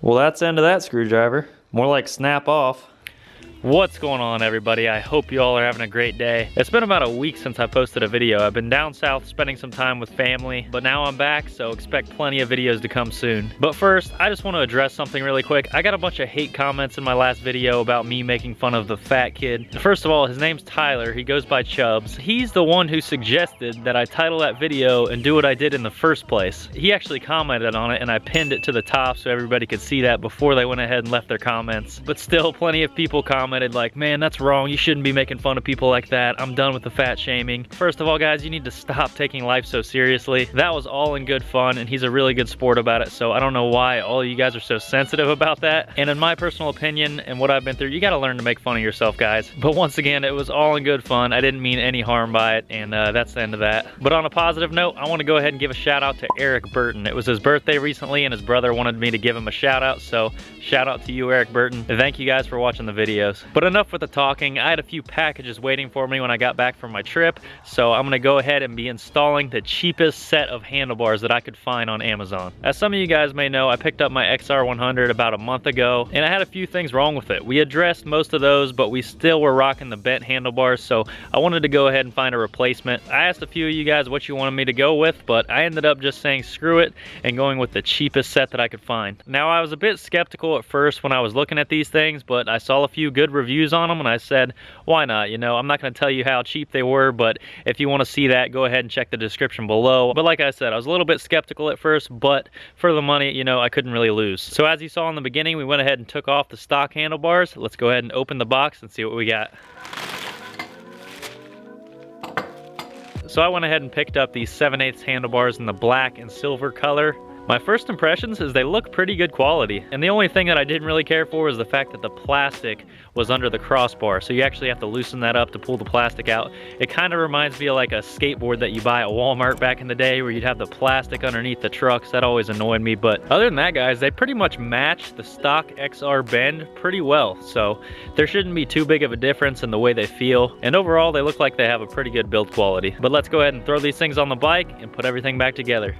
Well, that's the end of that screwdriver. More like snap off. What's going on, everybody? I hope you all are having a great day. It's been about a week since I posted a video. I've been down south spending some time with family, but now I'm back, so expect plenty of videos to come soon. But first, I just want to address something really quick. I got a bunch of hate comments in my last video about me making fun of the fat kid. First of all, his name's Tyler. He goes by Chubbs. He's the one who suggested that I title that video and do what I did in the first place. He actually commented on it, and I pinned it to the top so everybody could see that before they went ahead and left their comments. But still, plenty of people commented like, man, that's wrong. You shouldn't be making fun of people like that. I'm done with the fat shaming. First of all, guys, you need to stop taking life so seriously. That was all in good fun, and he's a really good sport about it, so I don't know why all of you guys are so sensitive about that. And in my personal opinion and what I've been through, you gotta learn to make fun of yourself, guys. But once again, it was all in good fun. I didn't mean any harm by it, and that's the end of that. But on a positive note, I want to go ahead and give a shout out to Eric Burton. It was his birthday recently, and his brother wanted me to give him a shout out, so shout out to you, Eric Burton. And thank you guys for watching the videos. But enough with the talking. I had a few packages waiting for me when I got back from my trip, so I'm gonna go ahead and be installing the cheapest set of handlebars that I could find on Amazon. As some of you guys may know, I picked up my XR100 about a month ago, and I had a few things wrong with it. We addressed most of those, but we still were rocking the bent handlebars, so I wanted to go ahead and find a replacement. I asked a few of you guys what you wanted me to go with, but I ended up just saying screw it and going with the cheapest set that I could find. Now, I was a bit skeptical at first when I was looking at these things, but I saw a few good reviews on them, and I said, why not? You know, I'm not going to tell you how cheap they were, but if you want to see that, go ahead and check the description below. But like I said, I was a little bit skeptical at first, but for the money, you know, I couldn't really lose. So as you saw in the beginning, we went ahead and took off the stock handlebars. Let's go ahead and open the box and see what we got. So I went ahead and picked up these 7/8 handlebars in the black and silver color. My first impressions is they look pretty good quality, and the only thing that I didn't really care for is the fact that the plastic was under the crossbar, so you actually have to loosen that up to pull the plastic out. It kind of reminds me of like a skateboard that you buy at Walmart back in the day where you'd have the plastic underneath the trucks. That always annoyed me, but other than that, guys, they pretty much match the stock XR bend pretty well, so there shouldn't be too big of a difference in the way they feel, and overall they look like they have a pretty good build quality. But let's go ahead and throw these things on the bike and put everything back together.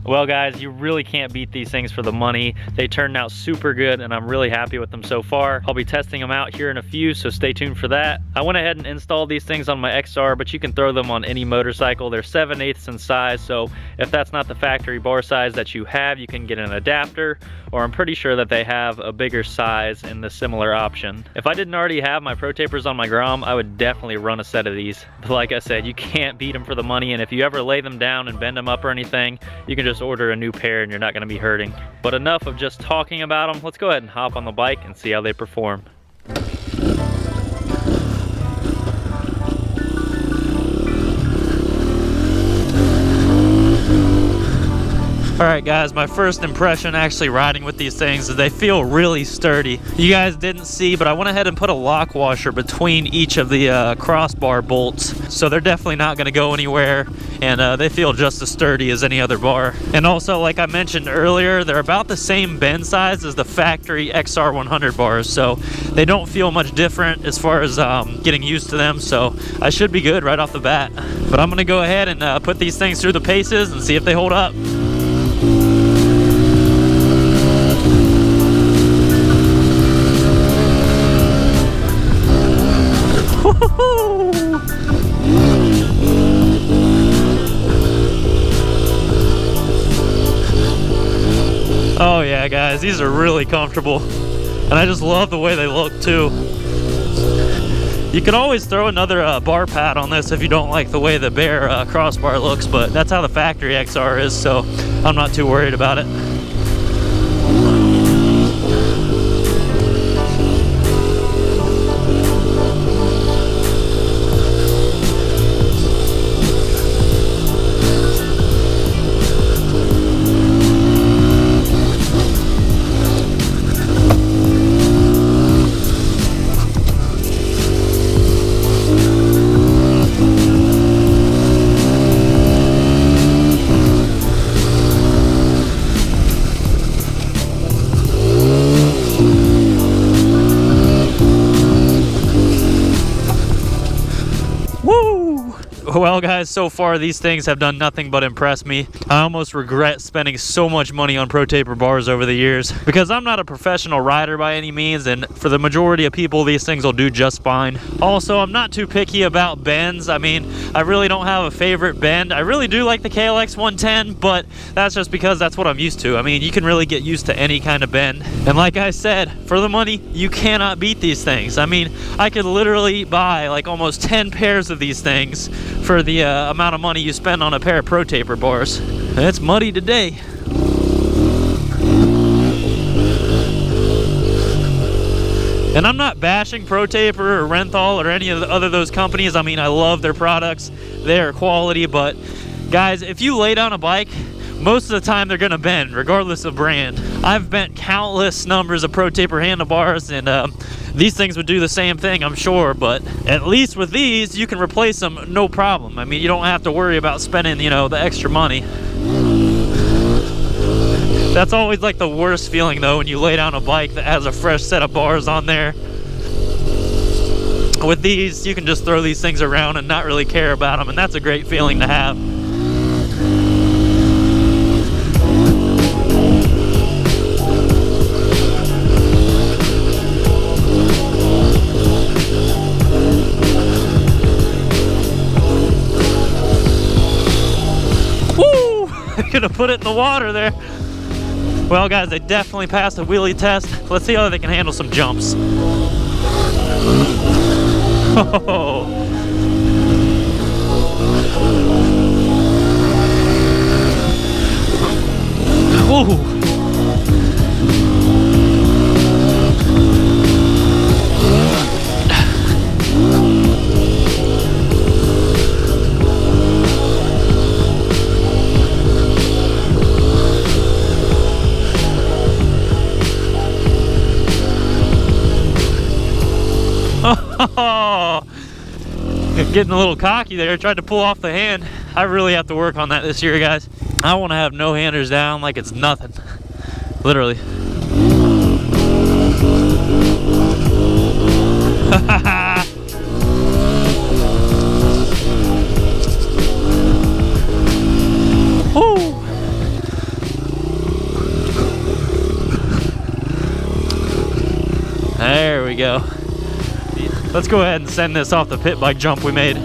Well, guys, you really can't beat these things for the money. They turned out super good, and I'm really happy with them so far. I'll be testing them out here in a few, so stay tuned for that. I went ahead and installed these things on my XR, but you can throw them on any motorcycle. They're 7/8 in size, so if that's not the factory bar size that you have, you can get an adapter, or I'm pretty sure that they have a bigger size in the similar option. If I didn't already have my Pro Tapers on my Grom, I would definitely run a set of these. But like I said, you can't beat them for the money, and if you ever lay them down and bend them up or anything, you can just order a new pair and you're not going to be hurting. But enough of just talking about them. Let's go ahead and hop on the bike and see how they perform. All right, guys, my first impression actually riding with these things is they feel really sturdy. You guys didn't see, but I went ahead and put a lock washer between each of the crossbar bolts, so they're definitely not going to go anywhere, and they feel just as sturdy as any other bar. And also, like I mentioned earlier, they're about the same bend size as the factory XR100 bars, so they don't feel much different as far as getting used to them, so I should be good right off the bat. But I'm going to go ahead and put these things through the paces and see if they hold up. Oh yeah, guys, these are really comfortable, and I just love the way they look too. You can always throw another bar pad on this if you don't like the way the bare crossbar looks, but that's how the factory XR is, so I'm not too worried about it. Well guys, so far these things have done nothing but impress me. I almost regret spending so much money on Pro Taper bars over the years because I'm not a professional rider by any means, and for the majority of people these things will do just fine. Also, I'm not too picky about bends. I mean, I really don't have a favorite bend. I really do like the KLX 110, but that's just because that's what I'm used to. I mean, you can really get used to any kind of bend. And like I said, for the money, you cannot beat these things. I mean, I could literally buy like almost 10 pairs of these things for the amount of money you spend on a pair of Pro Taper bars. And it's muddy today. And I'm not bashing Pro Taper or Renthal or any of the other those companies. I mean, I love their products, their quality, but guys, if you lay down a bike, most of the time they're gonna bend, regardless of brand. I've bent countless numbers of Pro Taper handlebars, and these things would do the same thing, I'm sure, but at least with these, you can replace them no problem. I mean, you don't have to worry about spending, you know, the extra money. That's always like the worst feeling though, when you lay down a bike that has a fresh set of bars on there. With these, you can just throw these things around and not really care about them, and that's a great feeling to have. Could have put it in the water there. Well guys, they definitely passed the wheelie test. Let's see how they can handle some jumps. Oh. Ooh. Oh, getting a little cocky there, tried to pull off the hand. I really have to work on that this year, guys. I want to have no handers down like it's nothing, literally. Woo. There we go. Let's go ahead and send this off the pit bike jump we made.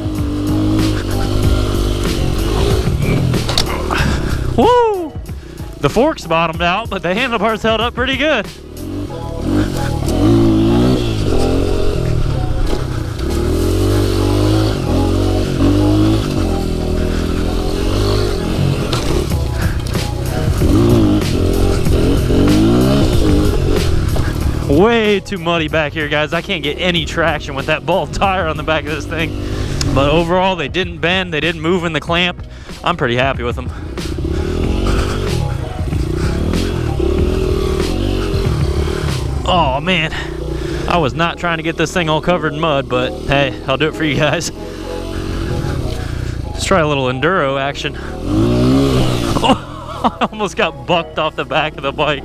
Woo! The forks bottomed out, but the handlebars held up pretty good. Way too muddy back here, guys. I can't get any traction with that bald tire on the back of this thing. But overall, they didn't bend, they didn't move in the clamp. I'm pretty happy with them. Oh man, I was not trying to get this thing all covered in mud, but hey, I'll do it for you guys. Let's try a little enduro action. Oh, I almost got bucked off the back of the bike.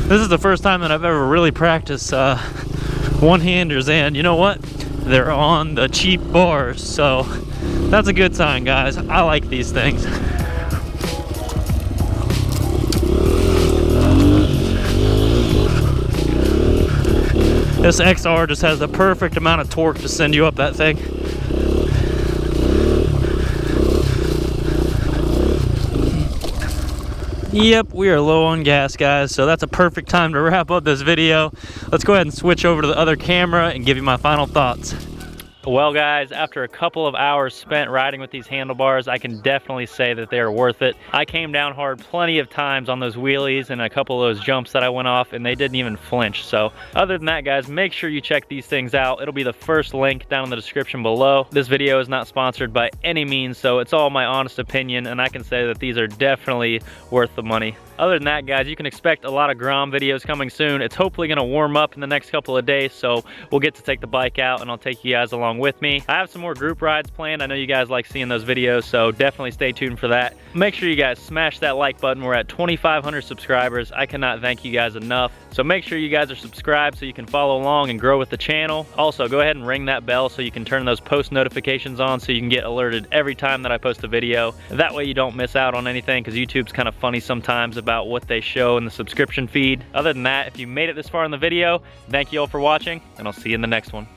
This is the first time that I've ever really practiced one-handers, and you know what? They're on the cheap bars, so that's a good sign, guys. I like these things. This XR just has the perfect amount of torque to send you up that thing. Yep, we are low on gas, guys, so that's a perfect time to wrap up this video. Let's go ahead and switch over to the other camera and give you my final thoughts. Well guys, after a couple of hours spent riding with these handlebars, I can definitely say that they are worth it. I came down hard plenty of times on those wheelies and a couple of those jumps that I went off, and they didn't even flinch. So other than that, guys, make sure you check these things out. It'll be the first link down in the description below. This video is not sponsored by any means, so it's all my honest opinion, and I can say that these are definitely worth the money. Other than that, guys, you can expect a lot of Grom videos coming soon. It's hopefully gonna warm up in the next couple of days, so we'll get to take the bike out and I'll take you guys along with me. I have some more group rides planned. I know you guys like seeing those videos, so definitely stay tuned for that. Make sure you guys smash that like button. We're at 2,500 subscribers. I cannot thank you guys enough. So make sure you guys are subscribed so you can follow along and grow with the channel. Also, go ahead and ring that bell so you can turn those post notifications on so you can get alerted every time that I post a video. That way you don't miss out on anything, because YouTube's kind of funny sometimes about what they show in the subscription feed. Other than that, if you made it this far in the video, thank you all for watching, and I'll see you in the next one.